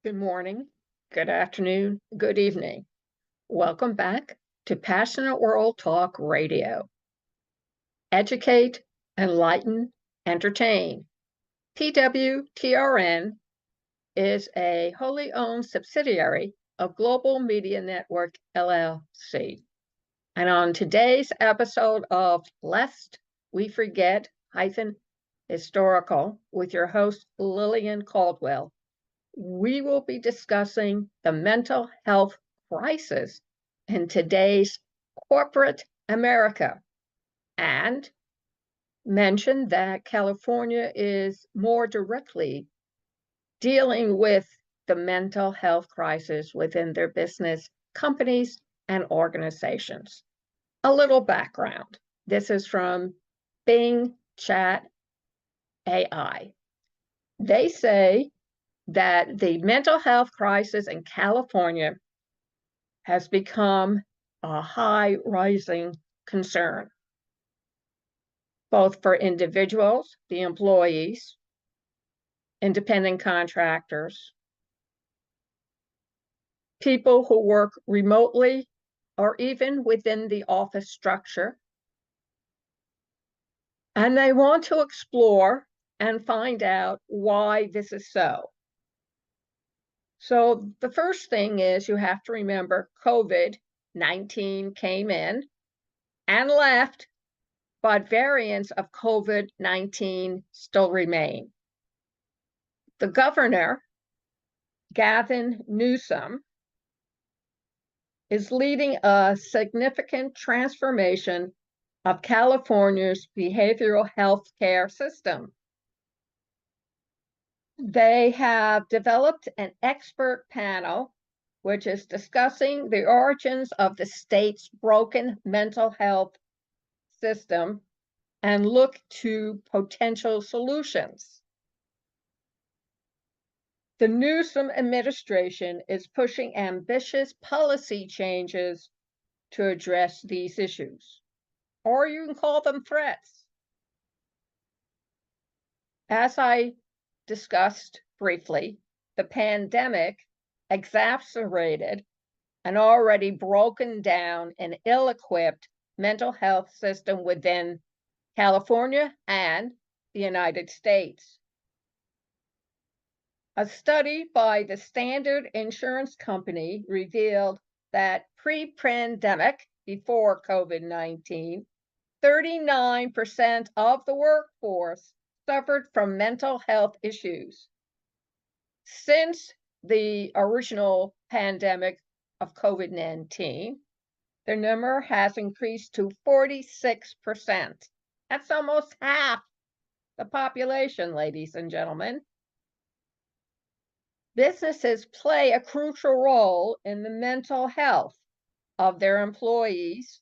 Good morning, good afternoon, good evening. Welcome back to Passionate World Talk Radio. Educate, enlighten, entertain. PWTRN is a wholly owned subsidiary of Global Media Network LLC. And on today's episode of Lest We Forget Historical with your host Lillian Cauldwell, we will be discussing the mental health crisis in today's corporate America and mention that California is more directly dealing with the mental health crisis within their business, companies, and organizations. A little background. This is from Bing Chat AI. They say that the mental health crisis in California has become a high rising concern, both for individuals, the employees, independent contractors, people who work remotely or even within the office structure. And they want to explore and find out why this is so. So the first thing is you have to remember COVID-19 came in and left, but variants of COVID-19 still remain. The governor, Gavin Newsom, is leading a significant transformation of California's behavioral health care system. They have developed an expert panel which is discussing the origins of the state's broken mental health system and look to potential solutions. The Newsom administration is pushing ambitious policy changes to address these issues, or you can call them threats. As I discussed briefly, the pandemic exacerbated an already broken down and ill-equipped mental health system within California and the United States. A study by the Standard Insurance Company revealed that pre-pandemic, before COVID-19, 39% of the workforce suffered from mental health issues. Since the original pandemic of COVID-19, the number has increased to 46%. That's almost half the population, ladies and gentlemen. Businesses play a crucial role in the mental health of their employees,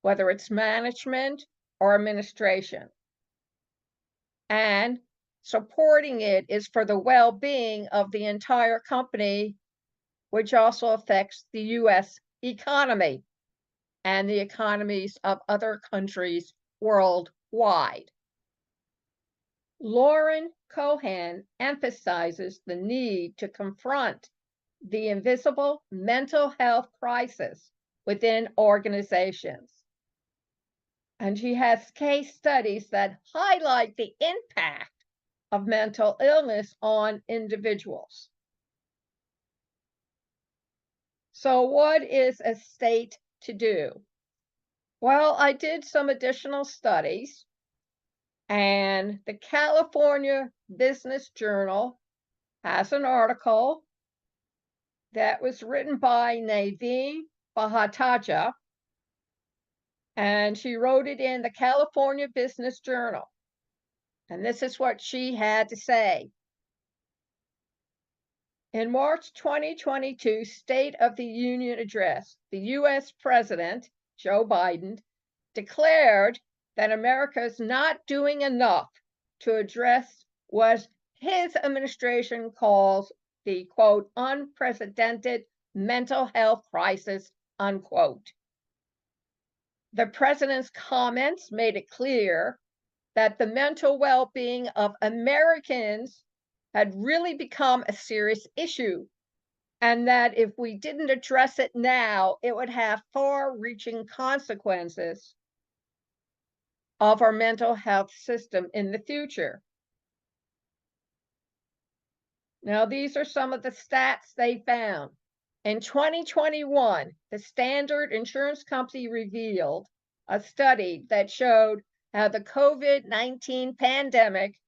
whether it's management or administration. And supporting it is for the well-being of the entire company, which also affects the U.S. economy and the economies of other countries worldwide. Lauren Cohan emphasizes the need to confront the invisible mental health crisis within organizations. And she has case studies that highlight the impact of mental illness on individuals. So what is a state to do? Well, I did some additional studies, and the California Business Journal has an article that was written by Naveen Bhattacharya, and she wrote it in the California Business Journal. And this is what she had to say. In March 2022 State of the Union address, the U.S. President, Joe Biden, declared that America is not doing enough to address what his administration calls the, quote, unprecedented mental health crisis, unquote. The president's comments made it clear that the mental well-being of Americans had really become a serious issue, and that if we didn't address it now, it would have far-reaching consequences of our mental health system in the future. Now, these are some of the stats they found. In 2021, the Standard Insurance Company revealed a study that showed how the COVID-19 pandemic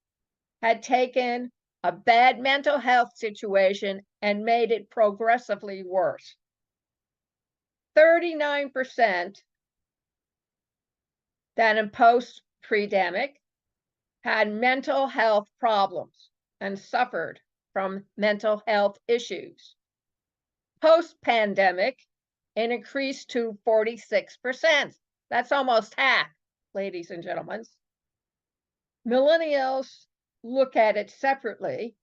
had taken a bad mental health situation and made it progressively worse. 39% that in post-pandemic had mental health problems and suffered from mental health issues. Post-pandemic, it increased to 46%. That's almost half, ladies and gentlemen. Millennials look at it separately.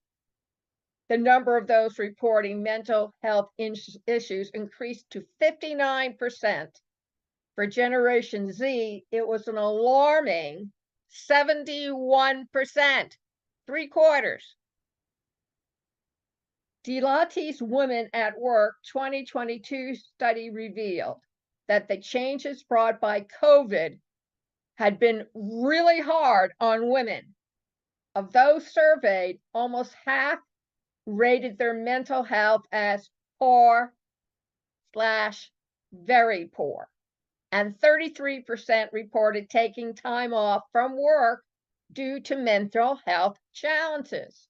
The number of those reporting mental health issues increased to 59%. For Generation Z, it was an alarming 71%, three-quarters. Deloitte's Women at Work 2022 study revealed that the changes brought by COVID had been really hard on women. Of those surveyed, almost half rated their mental health as poor/very poor, and 33% reported taking time off from work due to mental health challenges.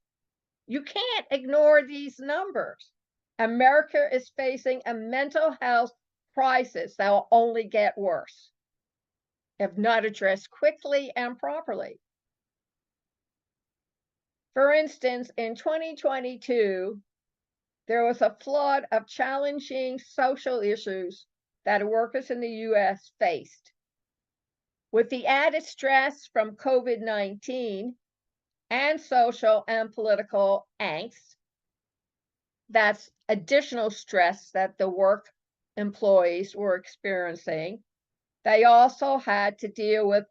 You can't ignore these numbers. America is facing a mental health crisis that will only get worse if not addressed quickly and properly. For instance, in 2022, there was a flood of challenging social issues that workers in the U.S. faced. With the added stress from COVID-19 and social and political angst, that's additional stress that the work employees were experiencing, they also had to deal with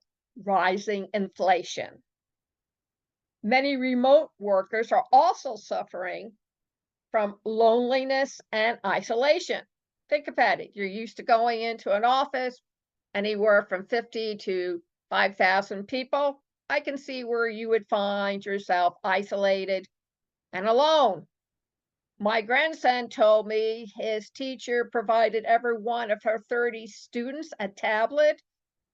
rising inflation. Many remote workers are also suffering from loneliness and isolation. Think about it. You're used to going into an office, anywhere from 50 to 5,000 people. I can see where you would find yourself isolated and alone. My grandson told me his teacher provided every one of her 30 students a tablet,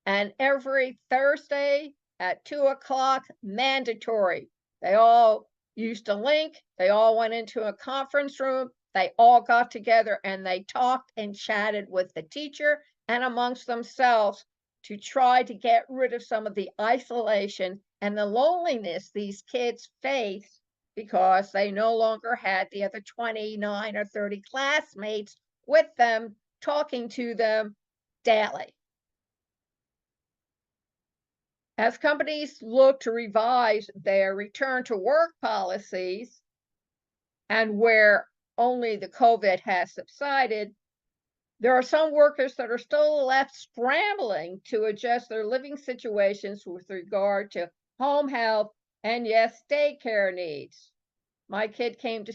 and every Thursday at 2 o'clock, mandatory. They all used a link. They all went into a conference room. They all got together and they talked and chatted with the teacher and amongst themselves to try to get rid of some of the isolation and the loneliness these kids face because they no longer had the other 29 or 30 classmates with them, talking to them daily. As companies look to revise their return to work policies, and where only the COVID has subsided, there are some workers that are still left scrambling to adjust their living situations with regard to home health and, yes, daycare needs. My kid came to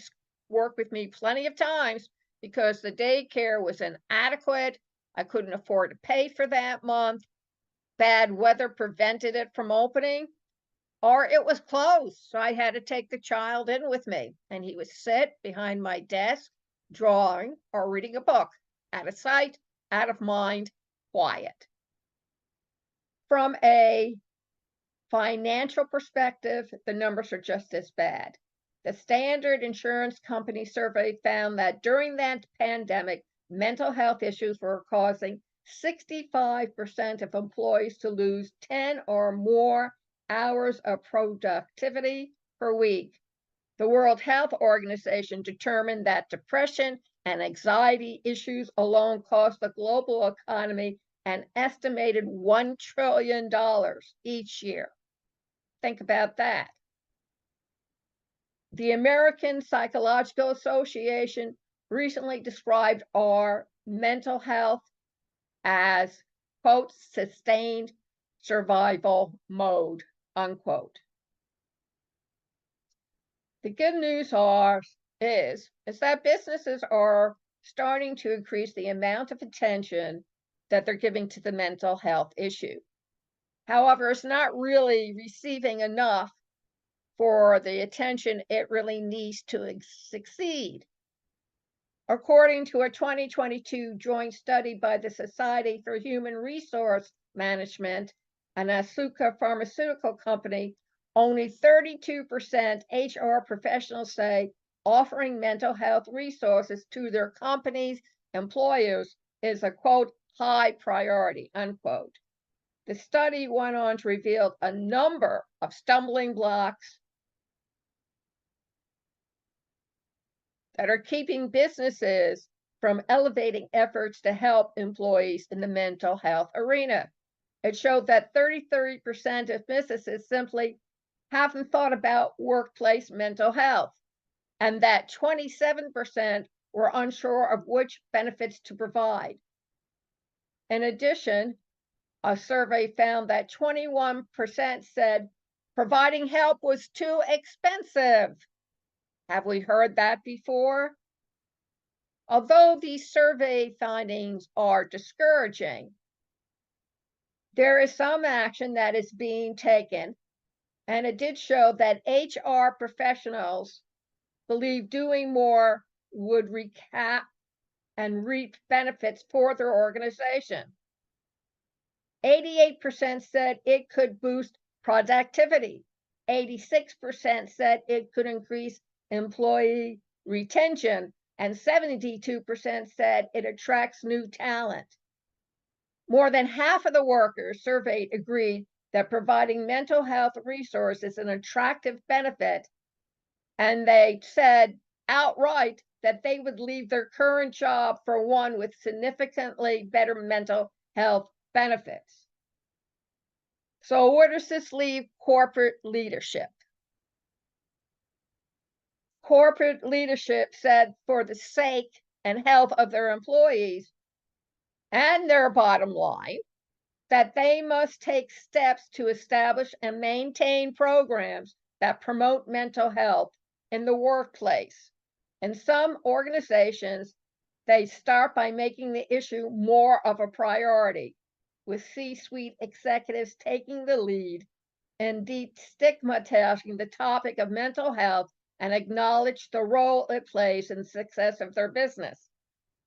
work with me plenty of times because the daycare was inadequate. I couldn't afford to pay for that month. Bad weather prevented it from opening, or it was closed. So I had to take the child in with me, and he would sit behind my desk, drawing or reading a book, out of sight, out of mind, quiet. From a financial perspective, the numbers are just as bad. The Standard Insurance Company survey found that during that pandemic, mental health issues were causing 65% of employees to lose 10 or more hours of productivity per week. The World Health Organization determined that depression and anxiety issues alone cost the global economy an estimated $1 trillion each year. Think about that. The American Psychological Association recently described our mental health as, quote, sustained survival mode, unquote. The good news is that businesses are starting to increase the amount of attention that they're giving to the mental health issue. However, it's not really receiving enough for the attention it really needs to succeed. According to a 2022 joint study by the Society for Human Resource Management and Asuka Pharmaceutical Company, only 32% HR professionals say offering mental health resources to their company's employers is a quote, high priority, unquote. The study went on to reveal a number of stumbling blocks that are keeping businesses from elevating efforts to help employees in the mental health arena. It showed that 33% of businesses simply haven't thought about workplace mental health, and that 27% were unsure of which benefits to provide. In addition, a survey found that 21% said providing help was too expensive. Have we heard that before? Although these survey findings are discouraging, there is some action that is being taken, and it did show that HR professionals believe doing more would recap and reap benefits for their organization. 88% said it could boost productivity. 86% said it could increase employee retention, and 72% said it attracts new talent. More than half of the workers surveyed agreed that providing mental health resources is an attractive benefit, and they said outright that they would leave their current job for one with significantly better mental health benefits. So where does this leave corporate leadership? Corporate leadership said for the sake and health of their employees and their bottom line, that they must take steps to establish and maintain programs that promote mental health in the workplace. In some organizations, they start by making the issue more of a priority, with C-suite executives taking the lead and destigmatizing the topic of mental health and acknowledge the role it plays in the success of their business.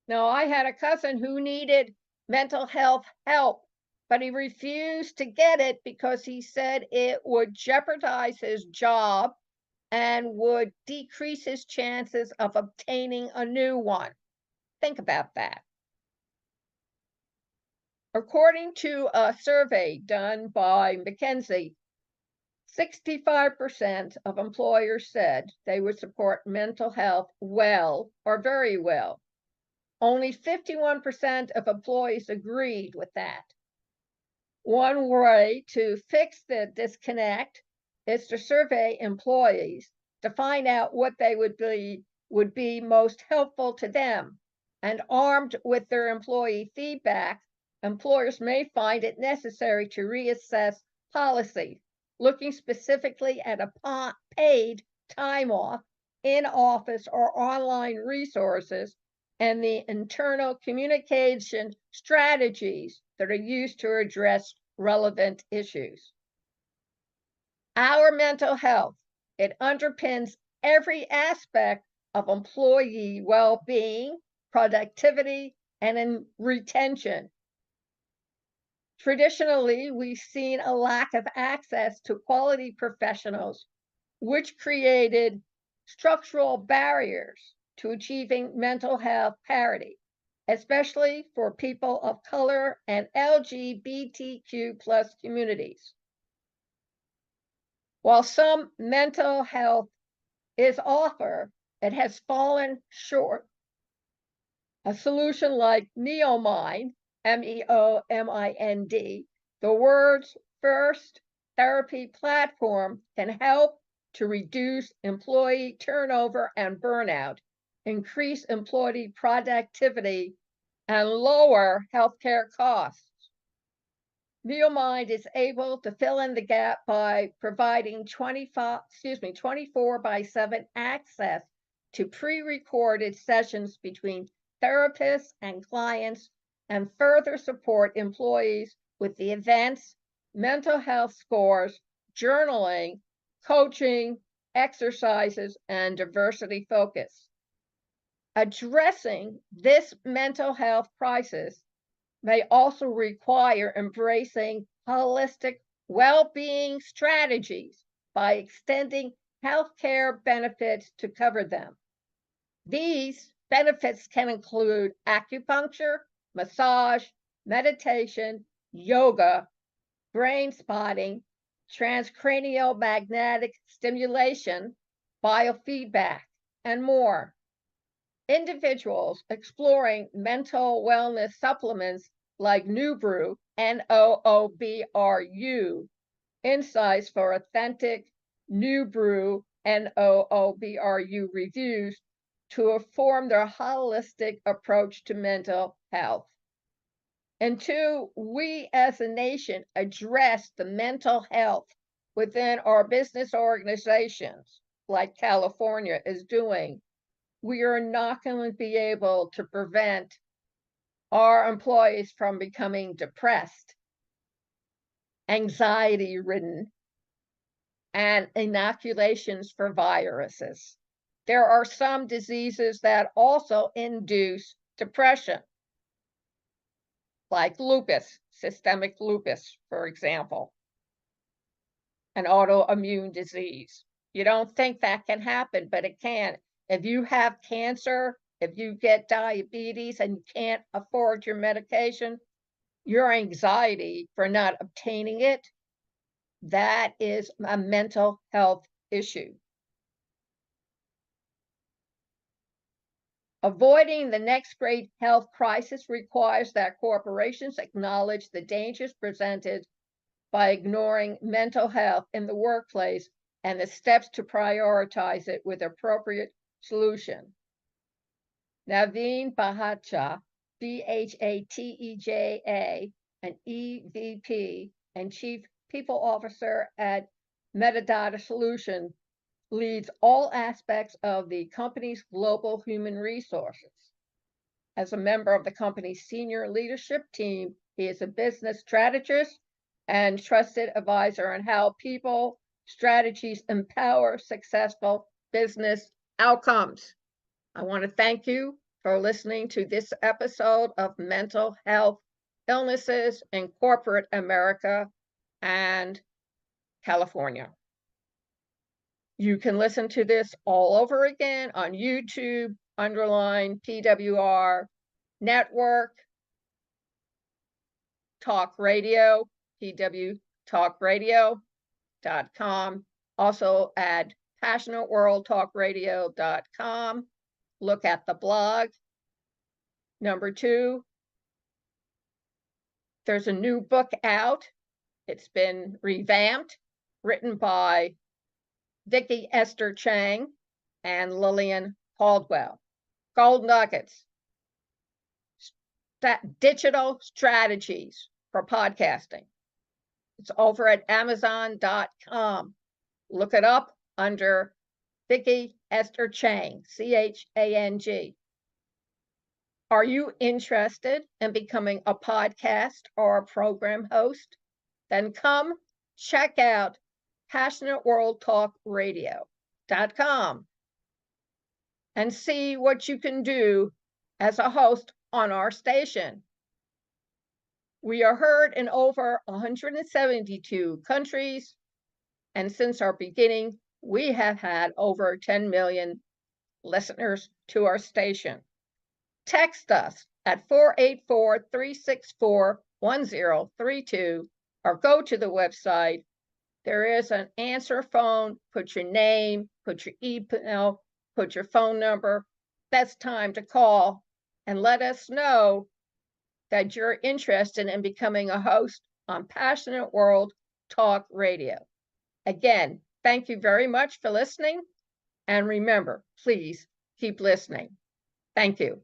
Now, I had a cousin who needed mental health help, but he refused to get it because he said it would jeopardize his job and would decrease his chances of obtaining a new one. Think about that. According to a survey done by McKinsey, 65% of employers said they would support mental health well or very well. Only 51% of employees agreed with that. One way to fix the disconnect is to survey employees to find out what they would be most helpful to them. And armed with their employee feedback, employers may find it necessary to reassess policy, looking specifically at a paid time off, in-office or online resources, and the internal communication strategies that are used to address relevant issues. Our mental health, it underpins every aspect of employee well-being, productivity, and retention. Traditionally, we've seen a lack of access to quality professionals, which created structural barriers to achieving mental health parity, especially for people of color and LGBTQ+ communities. While some mental health is offered, it has fallen short. A solution like Neomind, MEOMIND, the world's first therapy platform, can help to reduce employee turnover and burnout, increase employee productivity, and lower healthcare costs. MuleMind is able to fill in the gap by providing 24/7 access to pre-recorded sessions between therapists and clients, and further support employees with the events, mental health scores, journaling, coaching, exercises, and diversity focus. Addressing this mental health crisis may also require embracing holistic well-being strategies by extending healthcare benefits to cover them. These benefits can include acupuncture, massage, meditation, yoga, brain spotting, transcranial magnetic stimulation, biofeedback, and more. Individuals exploring mental wellness supplements like Noobru, Noobru, Insights for Authentic Noobru, Noobru reviews to inform their holistic approach to mental health. And two, we as a nation address the mental health within our business organizations, like California is doing. We are not going to be able to prevent our employees from becoming depressed, anxiety-ridden, and inoculations for viruses. There are some diseases that also induce depression, like lupus, systemic lupus, for example, an autoimmune disease. You don't think that can happen, but it can. If you have cancer, if you get diabetes and you can't afford your medication, your anxiety for not obtaining it, that is a mental health issue. Avoiding the next great health crisis requires that corporations acknowledge the dangers presented by ignoring mental health in the workplace and the steps to prioritize it with appropriate solution. Naveen Bhateja, Bhateja, an EVP and Chief People Officer at Metadata Solution, leads all aspects of the company's global human resources. As a member of the company's senior leadership team, he is a business strategist and trusted advisor on how people strategies empower successful business outcomes. I want to thank you for listening to this episode of Mental Health Illnesses in Corporate America and California. You can listen to this all over again on YouTube, underline PWR Network, Talk Radio, pwtalkradio.com. Also at passionateworldtalkradio.com. Look at the blog. Number two, there's a new book out. It's been revamped, written by Vicki Esther Chang and Lillian Cauldwell. Gold Nuggets, digital strategies for podcasting. It's over at Amazon.com. Look it up under Vicki Esther Chang, Chang. Are you interested in becoming a podcast or a program host? Then come check out PassionateWorldTalkRadio.com and see what you can do as a host on our station. We are heard in over 172 countries, and since our beginning, we have had over 10 million listeners to our station. Text us at 484-364-1032 or go to the website. There is an answer phone. Put your name, put your email, put your phone number. That's time to call and let us know that you're interested in becoming a host on Passionate World Talk Radio. Again, thank you very much for listening. And remember, please keep listening. Thank you.